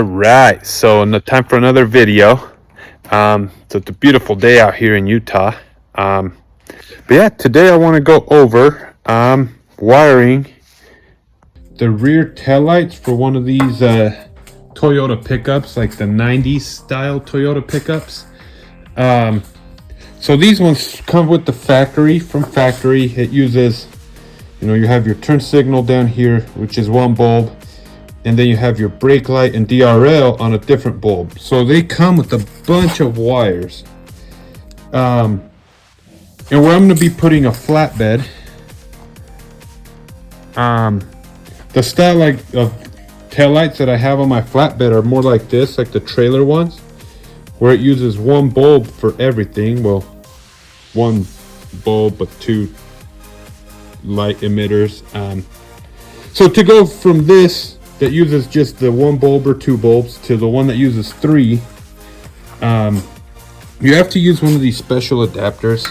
Right, so time for another video. So it's a beautiful day out here in Utah. But yeah, today I want to go over wiring the rear taillights for one of these Toyota pickups, like the 90s style Toyota pickups. So these ones come with the from factory. It uses, you have your turn signal down here, which is one bulb. And then you have your brake light and DRL on a different bulb. So they come with a bunch of wires. And where I'm going to be putting a flatbed, the style of taillights that I have on my flatbed are more like this, like the trailer ones, where it uses one bulb for everything. Well, one bulb but two light emitters. So to go from this that uses just the one bulb or two bulbs to the one that uses three, you have to use one of these special adapters.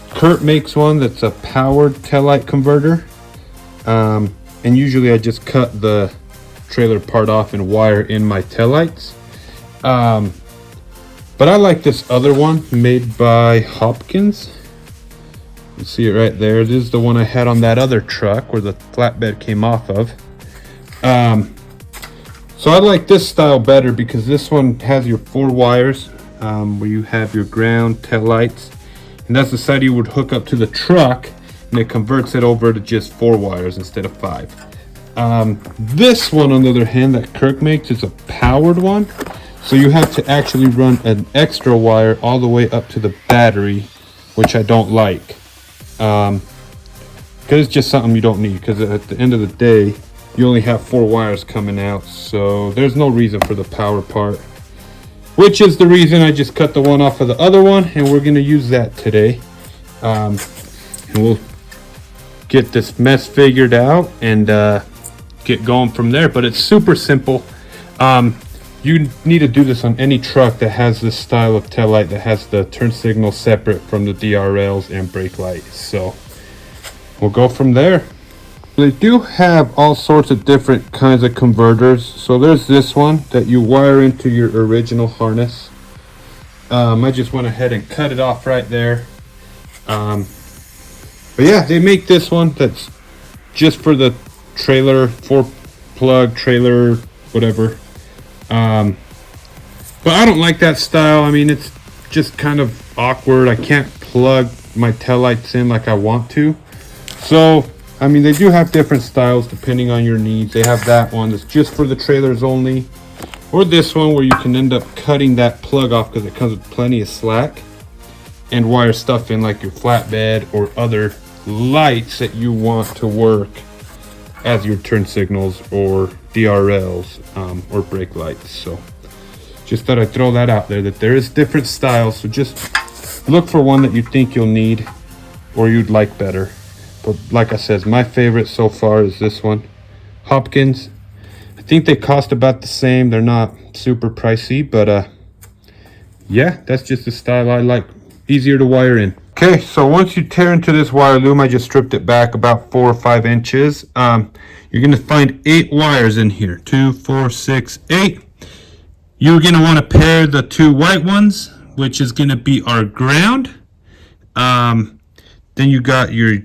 Kurt makes one that's a powered taillight converter, and usually I just cut the trailer part off and wire in my taillights. But I like this other one made by Hopkins. You see it right there. This is the one I had on that other truck where the flatbed came off of. So I like this style better because this one has your 4 wires, where you have your ground, tail lights, and that's the side you would hook up to the truck, and it converts it over to just 4 wires instead of 5. This one, on the other hand, that Kirk makes is a powered one, so you have to actually run an extra wire all the way up to the battery, which I don't like. Because it's just something you don't need, because at the end of the day you only have 4 wires coming out, so there's no reason for the power part, which is the reason I just cut the one off of the other one, and we're going to use that today. And we'll get this mess figured out and get going from there. But it's super simple. You need to do this on any truck that has this style of taillight that has the turn signal separate from the DRLs and brake lights. So we'll go from there. They do have all sorts of different kinds of converters. So there's this one that you wire into your original harness. I just went ahead and cut it off right there. But yeah, they make this one that's just for the trailer, 4-plug trailer, whatever. But I don't like that style. I mean, it's just kind of awkward. I can't plug my taillights in like I want to. So, I mean, they do have different styles depending on your needs. They have that one that's just for the trailers only, or this one where you can end up cutting that plug off because it comes with plenty of slack, and wire stuff in like your flatbed or other lights that you want to work as your turn signals or DRLs, or brake lights. So just thought I'd throw that out there, that there is different styles, so just look for one that you think you'll need or you'd like better. But like I said, my favorite so far is this one, Hopkins. I think they cost about the same. They're not super pricey, but yeah, that's just the style I like. Easier to wire in. Okay, so once you tear into this wire loom, I just stripped it back about 4 or 5 inches. You're going to find 8 wires in here. 2, 4, 6, 8. You're going to want to pair the 2 white ones, which is going to be our ground. Then you got your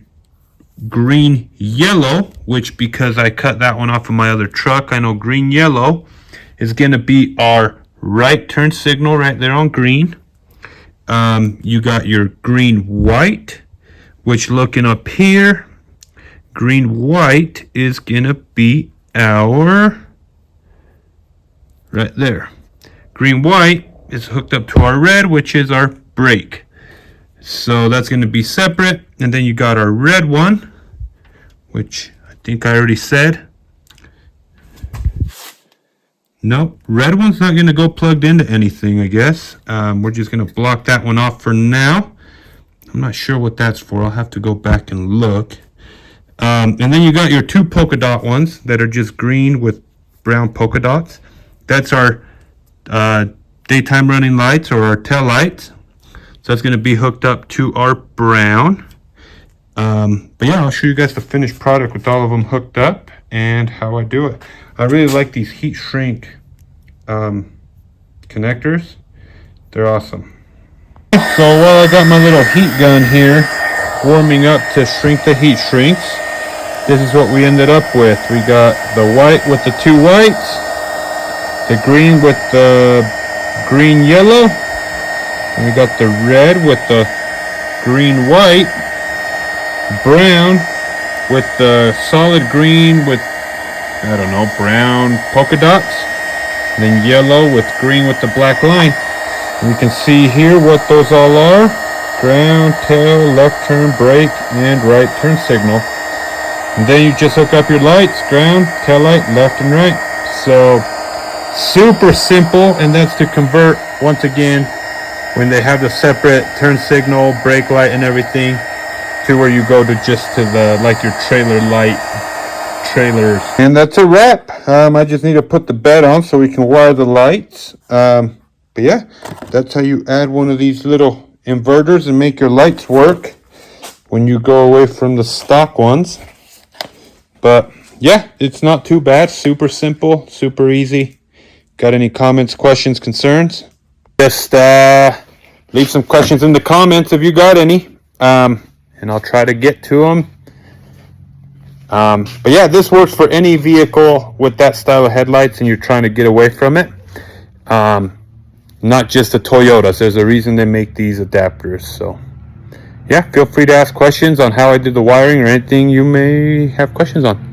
green yellow, which, because I cut that one off of my other truck, I know green yellow is going to be our right turn signal right there on green. You got your green white, which, looking up here, green white is gonna be our, right there, green white is hooked up to our red, which is our brake. So that's gonna be separate. And then you got our red one, which I think I already said. Nope, red one's not going to go plugged into anything, I guess. We're just going to block that one off for now. I'm not sure what that's for. I'll have to go back and look. And then you got your 2 polka dot ones that are just green with brown polka dots. That's our daytime running lights, or our tail lights. So that's going to be hooked up to our brown. But yeah, I'll show you guys the finished product with all of them hooked up. and how I do it. I really like these heat shrink connectors. They're awesome. So while I got my little heat gun here warming up to shrink the heat shrinks, this is what we ended up with. We got the white with the 2 whites, the green with the green yellow, and we got the red with the green white, brown with the solid green with, I don't know, brown polka dots, and then yellow with green with the black line. And you can see here what those all are: ground, tail, left turn, brake, and right turn signal. And then you just hook up your lights: ground, tail light, left and right. So super simple, and that's to convert, once again, when they have the separate turn signal, brake light, and everything, to where you go to just to the, like your trailer light trailers. And that's a wrap. I just need to put the bed on so we can wire the lights. But yeah, that's how you add one of these little inverters and make your lights work when you go away from the stock ones. But yeah, it's not too bad. Super simple, super easy. Got any comments, questions, concerns? Just leave some questions in the comments if you got any, and I'll try to get to them. But yeah, this works for any vehicle with that style of headlights and you're trying to get away from it. Not just the Toyotas. There's a reason they make these adapters. So yeah, feel free to ask questions on how I did the wiring or anything you may have questions on.